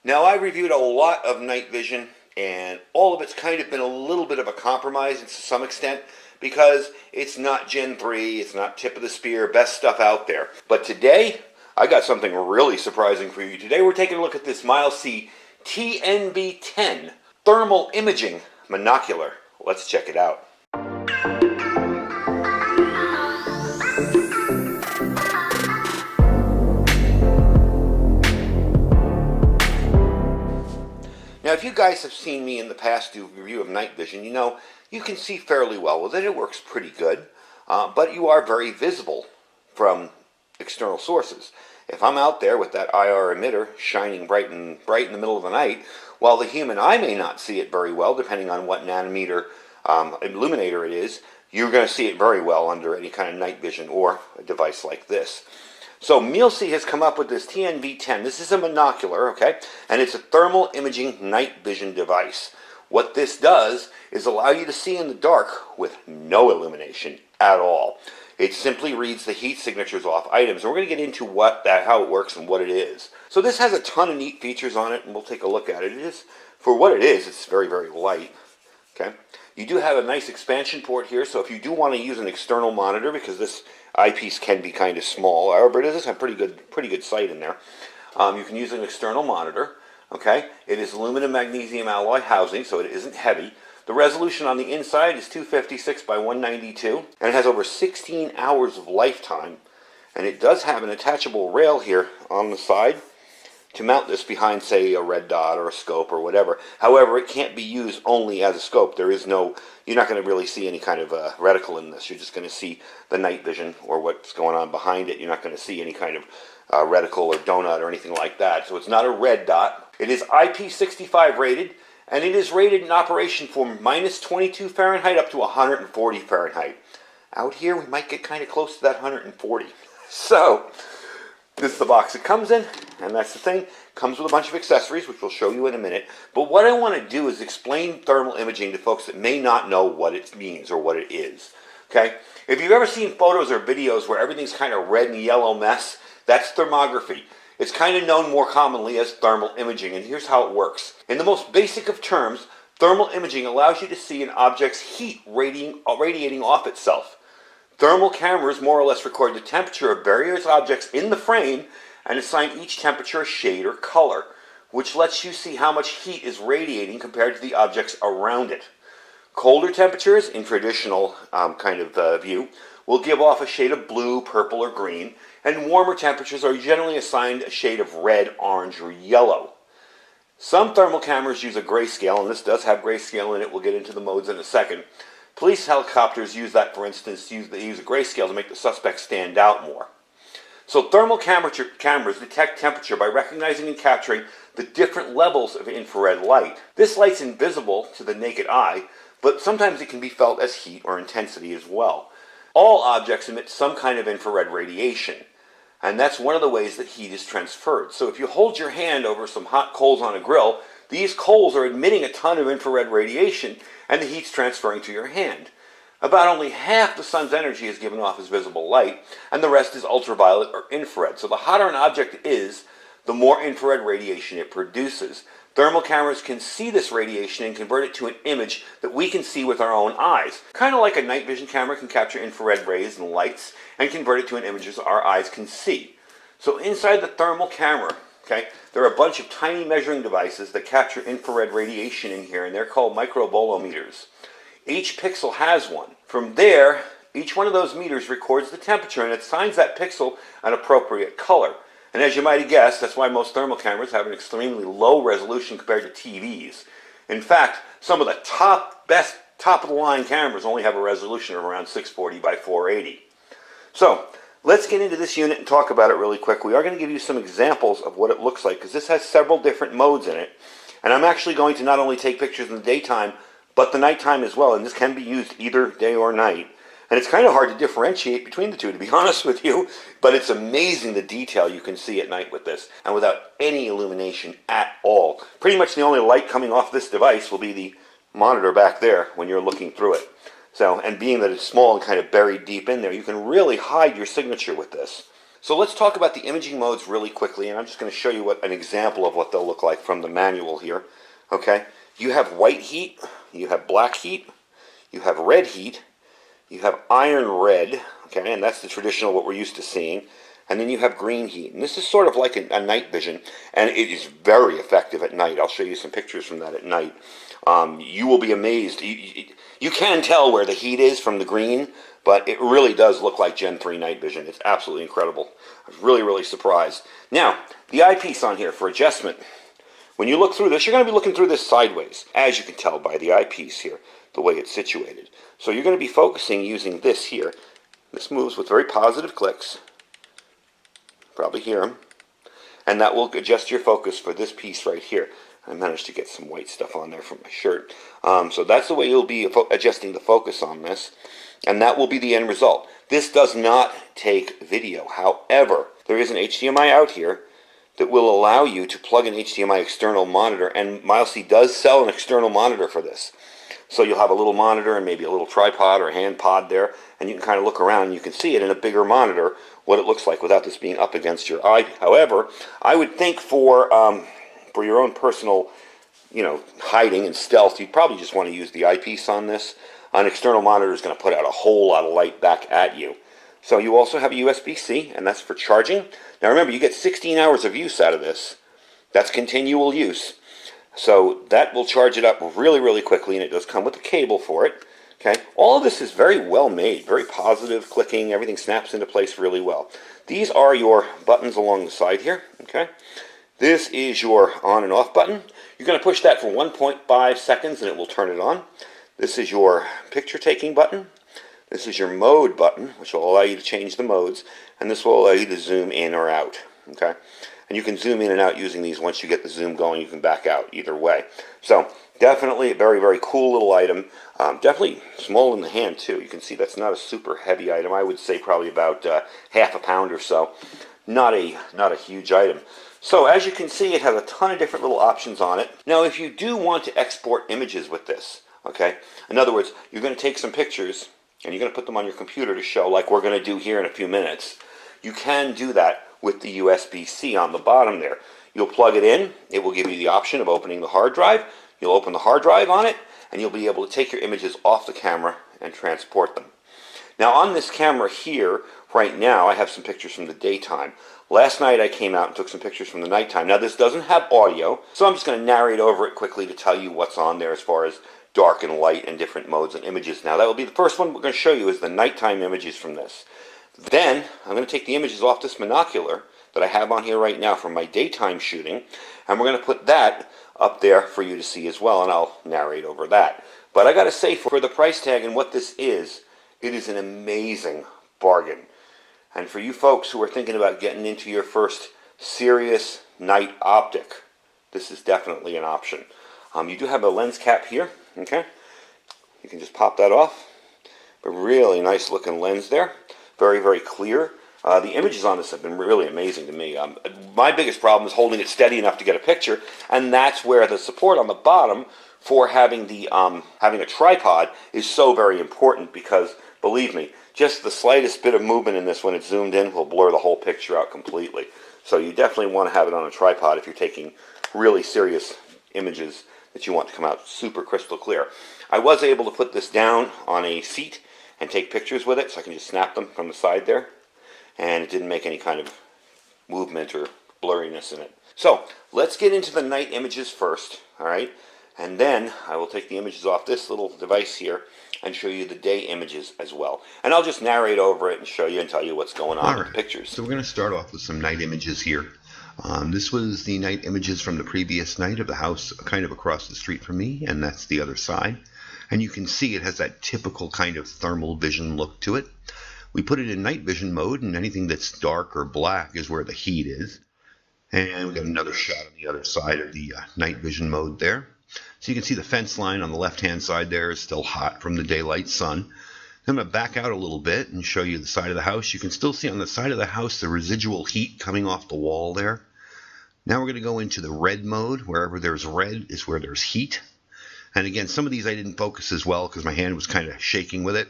Now, I reviewed a lot of night vision, and all of it's kind of been a little bit of a compromise to some extent because it's not Gen 3, it's not tip of the spear, best stuff out there. But today, I got something really surprising for you. Today, we're taking a look at this Mileseey TNV10 thermal imaging monocular. Let's check it out. Now, if you guys have seen me in the past do a review of night vision, you know you can see fairly well with it. It works pretty good, but you are very visible from external sources. If I'm out there with that IR emitter shining bright in the middle of the night, while the human eye may not see it very well, depending on what nanometer illuminator it is, you're going to see it very well under any kind of night vision or a device like this. So Mileseey has come up with this TNV10. This is a monocular, okay? And it's a thermal imaging night vision device. What this does is allow you to see in the dark with no illumination at all. It simply reads the heat signatures off items. And we're going to get into how it works and what it is. So this has a ton of neat features on it, and we'll take a look at it. For what it is, it's very, very light. Okay? You do have a nice expansion port here, so if you do want to use an external monitor, because this eyepiece can be kind of small, however, it does have pretty good sight in there. You can use an external monitor. Okay, it is aluminum magnesium alloy housing, so it isn't heavy. The resolution on the inside is 256 by 192, and it has over 16 hours of lifetime. And it does have an attachable rail here on the side to mount this behind, say, a red dot or a scope or whatever. However, it can't be used only as a scope. You're not going to really see any kind of reticle in this. You're just going to see the night vision or what's going on behind it. You're not going to see any kind of reticle or donut or anything like that. So it's not a red dot. It is IP65 rated, and it is rated in operation from -22 Fahrenheit up to 140 Fahrenheit. Out here, we might get kind of close to that 140. So this is the box it comes in, and that's the thing. Comes with a bunch of accessories, which we'll show you in a minute. But what I want to do is explain thermal imaging to folks that may not know what it means or what it is. Okay? If you've ever seen photos or videos where everything's kind of red and yellow mess, that's thermography. It's kind of known more commonly as thermal imaging, and here's how it works. In the most basic of terms, thermal imaging allows you to see an object's heat radiating off itself. Thermal cameras more or less record the temperature of various objects in the frame and assign each temperature a shade or color, which lets you see how much heat is radiating compared to the objects around it. Colder temperatures, in traditional view, will give off a shade of blue, purple, or green, and warmer temperatures are generally assigned a shade of red, orange, or yellow. Some thermal cameras use a grayscale, and this does have grayscale in it. We'll get into the modes in a second. Police helicopters use that, for instance, they use a grayscale to make the suspect stand out more. So thermal cameras detect temperature by recognizing and capturing the different levels of infrared light. This light's invisible to the naked eye, but sometimes it can be felt as heat or intensity as well. All objects emit some kind of infrared radiation, and that's one of the ways that heat is transferred. So if you hold your hand over some hot coals on a grill, these coals are emitting a ton of infrared radiation, and the heat's transferring to your hand. About only half the sun's energy is given off as visible light, and the rest is ultraviolet or infrared. So the hotter an object is, the more infrared radiation it produces. Thermal cameras can see this radiation and convert it to an image that we can see with our own eyes. Kind of like a night vision camera can capture infrared rays and lights and convert it to an image that our eyes can see. So inside the thermal camera, okay, there are a bunch of tiny measuring devices that capture infrared radiation in here, and they're called microbolometers. Each pixel has one. From there, each one of those meters records the temperature and it assigns that pixel an appropriate color. And as you might have guessed, that's why most thermal cameras have an extremely low resolution compared to TVs. In fact, some of the best top-of-the-line cameras only have a resolution of around 640 by 480. So, let's get into this unit and talk about it really quick. We are going to give you some examples of what it looks like, because this has several different modes in it. And I'm actually going to not only take pictures in the daytime, but the nighttime as well, and this can be used either day or night. And it's kind of hard to differentiate between the two, to be honest with you, but it's amazing the detail you can see at night with this, and without any illumination at all. Pretty much the only light coming off this device will be the monitor back there when you're looking through it. So, and being that it's small and kind of buried deep in there, you can really hide your signature with this. So let's talk about the imaging modes really quickly, and I'm just going to show you an example of what they'll look like from the manual here. Okay, you have white heat, you have black heat, you have red heat, you have iron red, okay, and that's the traditional what we're used to seeing. And then you have green heat. And this is sort of like a night vision, and it is very effective at night. I'll show you some pictures from that at night. You will be amazed. You can tell where the heat is from the green, but it really does look like Gen 3 night vision. It's absolutely incredible. I was really, really surprised. Now, the eyepiece on here for adjustment. When you look through this, you're going to be looking through this sideways, as you can tell by the eyepiece here, the way it's situated. So you're going to be focusing using this here. This moves with very positive clicks. Probably hear them. And that will adjust your focus for this piece right here. I managed to get some white stuff on there from my shirt. So that's the way you'll be adjusting the focus on this. And that will be the end result. This does not take video. However, there is an HDMI out here that will allow you to plug an HDMI external monitor. And Mileseey does sell an external monitor for this. So you'll have a little monitor and maybe a little tripod or hand pod there, and you can kind of look around and you can see it in a bigger monitor what it looks like without this being up against your eye. However, I would think for your own personal, hiding and stealth, you'd probably just want to use the eyepiece on this. An external monitor is going to put out a whole lot of light back at you. So you also have a USB-C, and that's for charging. Now remember, you get 16 hours of use out of this. That's continual use. So that will charge it up really, really quickly, and it does come with a cable for it. Okay, all of this is very well made, very positive clicking. Everything snaps into place really well. These are your buttons along the side here. Okay, this is your on and off button. You're going to push that for 1.5 seconds, and it will turn it on. This is your picture taking button. This is your mode button, which will allow you to change the modes, and this will allow you to zoom in or out. Okay. And you can zoom in and out using these. Once you get the zoom going, you can back out either way. So definitely a very, very cool little item. Definitely small in the hand too. You can see that's not a super heavy item. I would say probably about half a pound or so. Not a huge item. So as you can see, it has a ton of different little options on it. Now if you do want to export images with this, okay, in other words, you're going to take some pictures and you're going to put them on your computer to show, like we're going to do here in a few minutes. You can do that with the USB-C on the bottom there. You'll plug it in. It will give you the option of opening the hard drive. You'll open the hard drive on it, and you'll be able to take your images off the camera and transport them. Now on this camera here, right now, I have some pictures from the daytime. Last night I came out and took some pictures from the nighttime. Now this doesn't have audio, so I'm just going to narrate over it quickly to tell you what's on there as far as dark and light and different modes and images. Now that will be the first one we're going to show you is the nighttime images from this. Then I'm going to take the images off this Monocular that I have on here right now from my daytime shooting, and we're going to put that up there for you to see as well, and I'll narrate over that. But I got to say, for the price tag and what this is, it is an amazing bargain. And for you folks who are thinking about getting into your first serious night optic, this is definitely an option. You do have a lens cap here, okay? You can just pop that off. A really nice looking lens there. Very, very clear. The images on this have been really amazing to me. My biggest problem is holding it steady enough to get a picture, and that's where the support on the bottom for having a tripod is so very important, because believe me, just the slightest bit of movement in this when it's zoomed in will blur the whole picture out completely. So you definitely want to have it on a tripod if you're taking really serious images that you want to come out super crystal clear. I was able to put this down on a seat and take pictures with it, so I can just snap them from the side there. And it didn't make any kind of movement or blurriness in it. So let's get into the night images first, all right? And then I will take the images off this little device here and show you the day images as well. And I'll just narrate over it and show you and tell you what's going on with the pictures. So we're going to start off with some night images here. This was the night images from the previous night of the house kind of across the street from me, and that's the other side. And you can see it has that typical kind of thermal vision look to it. We put it in night vision mode, and anything that's dark or black is where the heat is. And we got another shot on the other side of the night vision mode there. So you can see the fence line on the left-hand side there is still hot from the daylight sun. I'm going to back out a little bit and show you the side of the house. You can still see on the side of the house the residual heat coming off the wall there. Now we're going to go into the red mode. Wherever there's red is where there's heat. And again, some of these I didn't focus as well because my hand was kind of shaking with it.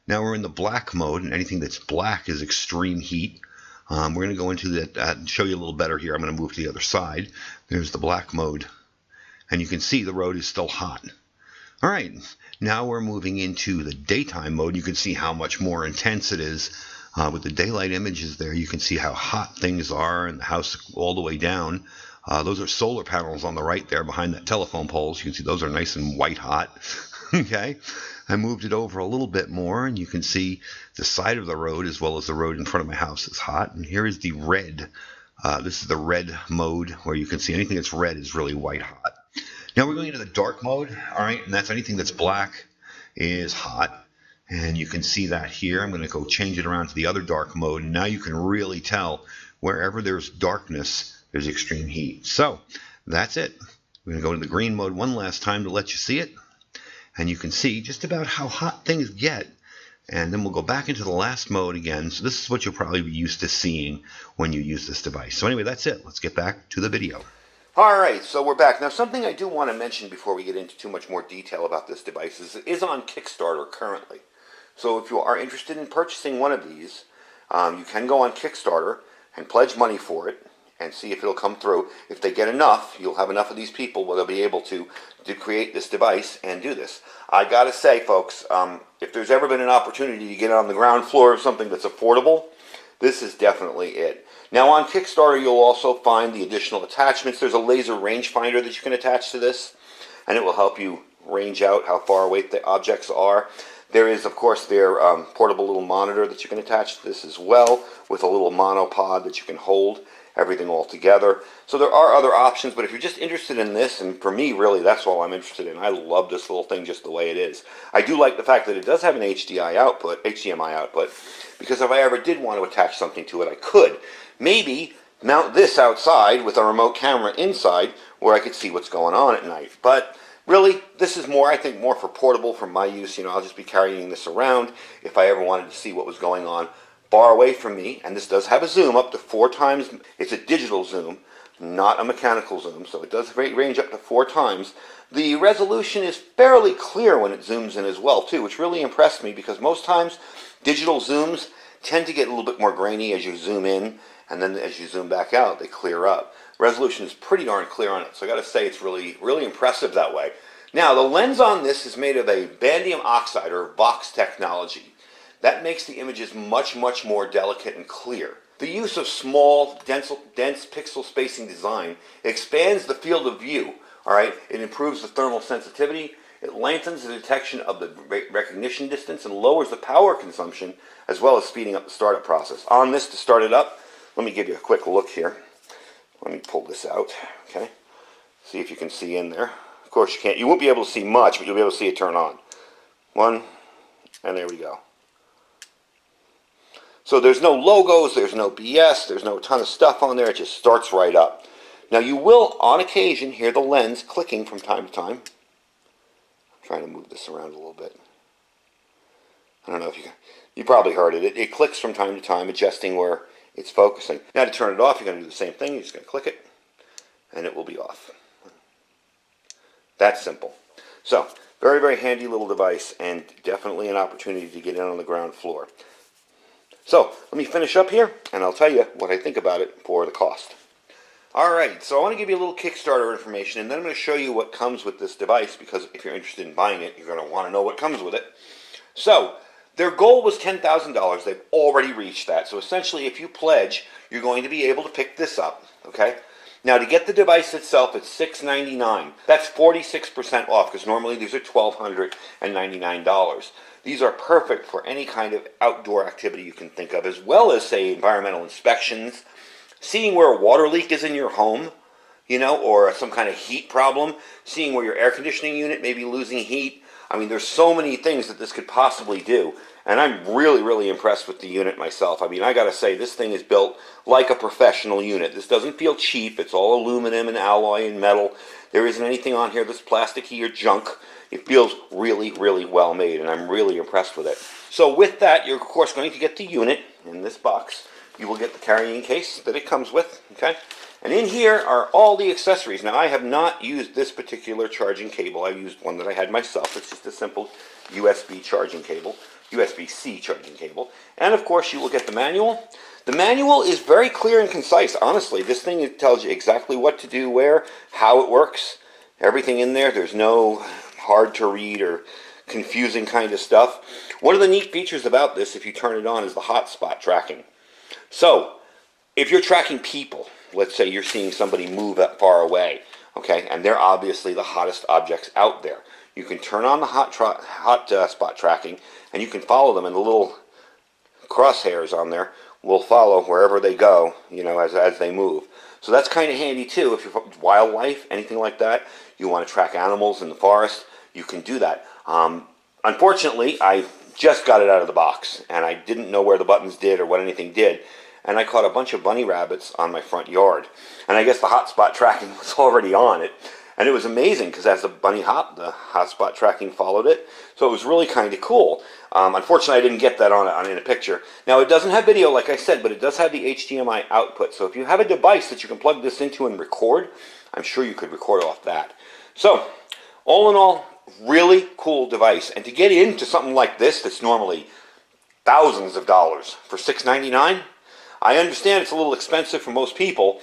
Now we're in the black mode, and anything that's black is extreme heat. We're going to go into that and show you a little better here. I'm going to move to the other side. There's the black mode. And you can see the road is still hot. All right, now we're moving into the daytime mode. You can see how much more intense it is. With the daylight images there, you can see how hot things are and the house all the way down. Those are solar panels on the right there behind that telephone pole. So you can see those are nice and white hot. Okay, I moved it over a little bit more, and you can see the side of the road as well as the road in front of my house is hot. And here is the red. This is the red mode, where you can see anything that's red is really white hot. Now we're going into the dark mode, all right, and that's anything that's black is hot. And you can see that here. I'm going to go change it around to the other dark mode, and now you can really tell wherever there's darkness, there's extreme heat. So that's it. We're going to go to the green mode one last time to let you see it. And you can see just about how hot things get. And then we'll go back into the last mode again. So this is what you'll probably be used to seeing when you use this device. So anyway, that's it. Let's get back to the video. All right, so we're back. Now, something I do want to mention before we get into too much more detail about this device is it is on Kickstarter currently. So if you are interested in purchasing one of these, you can go on Kickstarter and pledge money for it and see if it'll come through. If they get enough, you'll have enough of these people where they'll be able to create this device and do this. I gotta say, folks, if there's ever been an opportunity to get on the ground floor of something that's affordable, this is definitely it. Now on Kickstarter, you'll also find the additional attachments. There's a laser rangefinder that you can attach to this, and it will help you range out how far away the objects are. There is, of course, their portable little monitor that you can attach to this as well, with a little monopod that you can hold everything all together. So there are other options, but if you're just interested in this, and for me, really, that's all I'm interested in. I love this little thing just the way it is. I do like the fact that it does have an HDMI output, because if I ever did want to attach something to it, I could. Maybe mount this outside with a remote camera inside where I could see what's going on at night. But really, this is more, I think, more for portable for my use. You know, I'll just be carrying this around if I ever wanted to see what was going on far away from me. And this does have a zoom up to 4 times. It's a digital zoom, not a mechanical zoom, so it does range up to 4 times. The resolution is fairly clear when it zooms in as well, too, which really impressed me, because most times digital zooms tend to get a little bit more grainy as you zoom in, and then as you zoom back out, they clear up. Resolution is pretty darn clear on it, so I got to say it's really, really impressive that way. Now, the lens on this is made of a bandium oxide, or Vox technology. That makes the images much, much more delicate and clear. The use of small, dense pixel spacing design expands the field of view. All right, it improves the thermal sensitivity, it lengthens the detection of the recognition distance, and lowers the power consumption, as well as speeding up the startup process. On this, to start it up, let me give you a quick look here. Let me pull this out, okay? See if you can see in there. Of course, you can't. You won't be able to see much, but you'll be able to see it turn on. 1, and there we go. So there's no logos, there's no BS, there's no ton of stuff on there. It just starts right up. Now you will, on occasion, hear the lens clicking from time to time. I'm trying to move this around a little bit. I don't know if you probably heard it. It clicks from time to time, adjusting where it's focusing. Now to turn it off, you're going to do the same thing. You're just going to click it, and it will be off. That's simple. So, very, very handy little device, and definitely an opportunity to get in on the ground floor. So, let me finish up here, and I'll tell you what I think about it for the cost. Alright, so I want to give you a little Kickstarter information, and then I'm going to show you what comes with this device, because if you're interested in buying it, you're going to want to know what comes with it. So, their goal was $10,000. They've already reached that. So essentially, if you pledge, you're going to be able to pick this up, okay? Now, to get the device itself, it's $699. That's 46% off, because normally these are $1,299. These are perfect for any kind of outdoor activity you can think of, as well as, say, environmental inspections, seeing where a water leak is in your home, you know, or some kind of heat problem, seeing where your air conditioning unit may be losing heat. I mean, there's so many things that this could possibly do, and I'm really, really impressed with the unit myself. I mean, I gotta say, this thing is built like a professional unit. This doesn't feel cheap. It's all aluminum and alloy and metal. There isn't anything on here that's plasticky or junk. It feels really, really well made, and I'm really impressed with it. So with that, you're of course going to get the unit in this box. You will get the carrying case that it comes with, okay? And in here are all the accessories. Now, I have not used this particular charging cable. I used one that I had myself. It's just a simple USB charging cable, USB-C charging cable. And of course, you will get the manual. The manual is very clear and concise. Honestly, this thing tells you exactly what to do, where, how it works, everything in there. There's no hard to read or confusing kind of stuff. One of the neat features about this, if you turn it on, is the hotspot tracking. So, if you're tracking people, let's say you're seeing somebody move that far away, okay, and they're obviously the hottest objects out there, you can turn on the hot spot tracking, and you can follow them, and the little crosshairs on there will follow wherever they go, you know, as they move. So that's kind of handy too. If you're wildlife, anything like that, you want to track animals in the forest, you can do that. Unfortunately, I just got it out of the box, and I didn't know where the buttons did or what anything did, and I caught a bunch of bunny rabbits on my front yard. And I guess the hotspot tracking was already on it, and it was amazing because as the bunny hopped, the hotspot tracking followed it. So it was really kind of cool. Unfortunately, I didn't get that in a picture. Now, it doesn't have video, like I said, but it does have the HDMI output. So if you have a device that you can plug this into and record, I'm sure you could record off that. So, all in all, really cool device. And to get into something like this that's normally thousands of dollars for $6.99, I understand it's a little expensive for most people,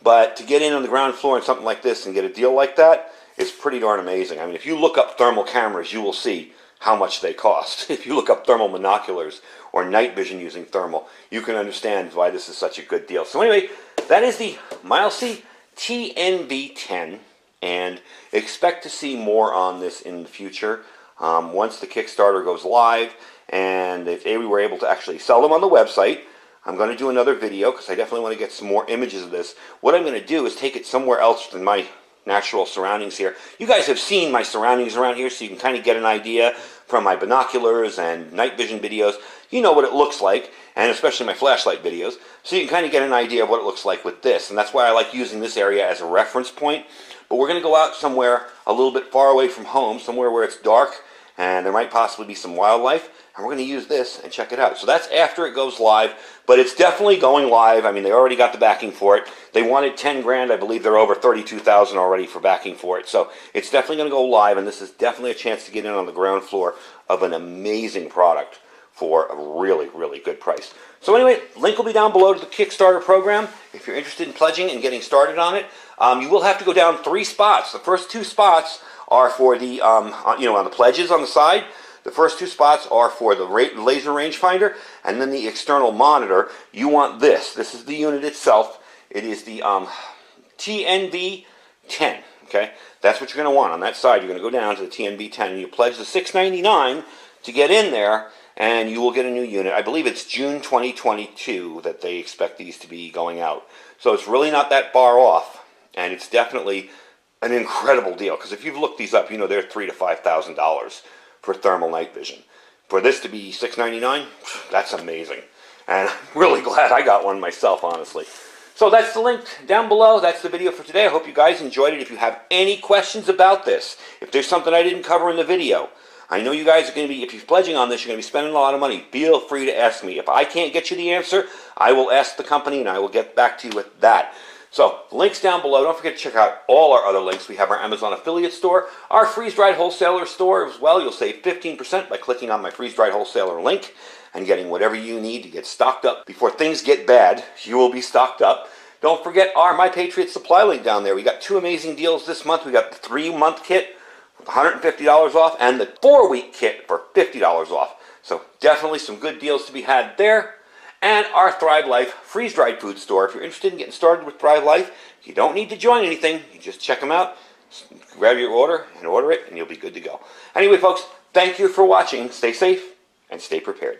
but to get in on the ground floor in something like this and get a deal like that is pretty darn amazing. I mean, if you look up thermal cameras, you will see how much they cost. If you look up thermal monoculars or night vision using thermal, you can understand why this is such a good deal. So anyway, that is the Mileseey TNV10, and expect to see more on this in the future once the Kickstarter goes live, and if we were able to actually sell them on the website. I'm going to do another video because I definitely want to get some more images of this. What I'm going to do is take it somewhere else than my natural surroundings here. You guys have seen my surroundings around here, so you can kind of get an idea from my binoculars and night vision videos. You know what it looks like, and especially my flashlight videos, so you can kind of get an idea of what it looks like with this. And that's why I like using this area as a reference point. But we're going to go out somewhere a little bit far away from home, somewhere where it's dark, and there might possibly be some wildlife. And we're going to use this and check it out. So that's after it goes live, but it's definitely going live. I mean, they already got the backing for it. They wanted 10 grand. I believe they're over 32,000 already for backing for it. So it's definitely going to go live, and this is definitely a chance to get in on the ground floor of an amazing product for a really, really good price. So anyway, link will be down below to the Kickstarter program. If you're interested in pledging and getting started on it, you will have to go down 3 spots. The first 2 spots are for the, on the pledges on the side. The first 2 spots are for the laser rangefinder and then the external monitor. You want this. This is the unit itself. It is the TNV10. Okay, that's what you're going to want on that side. You're going to go down to the TNV10 and you pledge the $6.99 to get in there, and you will get a new unit. I believe it's June 2022 that they expect these to be going out. So it's really not that far off, and it's definitely an incredible deal. Because if you've looked these up, you know they're $3,000 to $5,000 for thermal night vision. For this to be $6.99, that's amazing. And I'm really glad I got one myself, honestly. So that's the link down below. That's the video for today. I hope you guys enjoyed it. If you have any questions about this, if there's something I didn't cover in the video, I know you guys are going to be, if you're pledging on this, you're going to be spending a lot of money. Feel free to ask me. If I can't get you the answer, I will ask the company and I will get back to you with that. So, links down below. Don't forget to check out all our other links. We have our Amazon affiliate store, our freeze-dried wholesaler store as well. You'll save 15% by clicking on my freeze-dried wholesaler link and getting whatever you need to get stocked up. Before things get bad, you will be stocked up. Don't forget our My Patriot Supply link down there. We got 2 amazing deals this month. We got the 3-month kit with $150 off and the 4-week kit for $50 off. So definitely some good deals to be had there. And our Thrive Life freeze-dried food store. If you're interested in getting started with Thrive Life, you don't need to join anything. You just check them out, grab your order, and order it, and you'll be good to go. Anyway, folks, thank you for watching. Stay safe and stay prepared.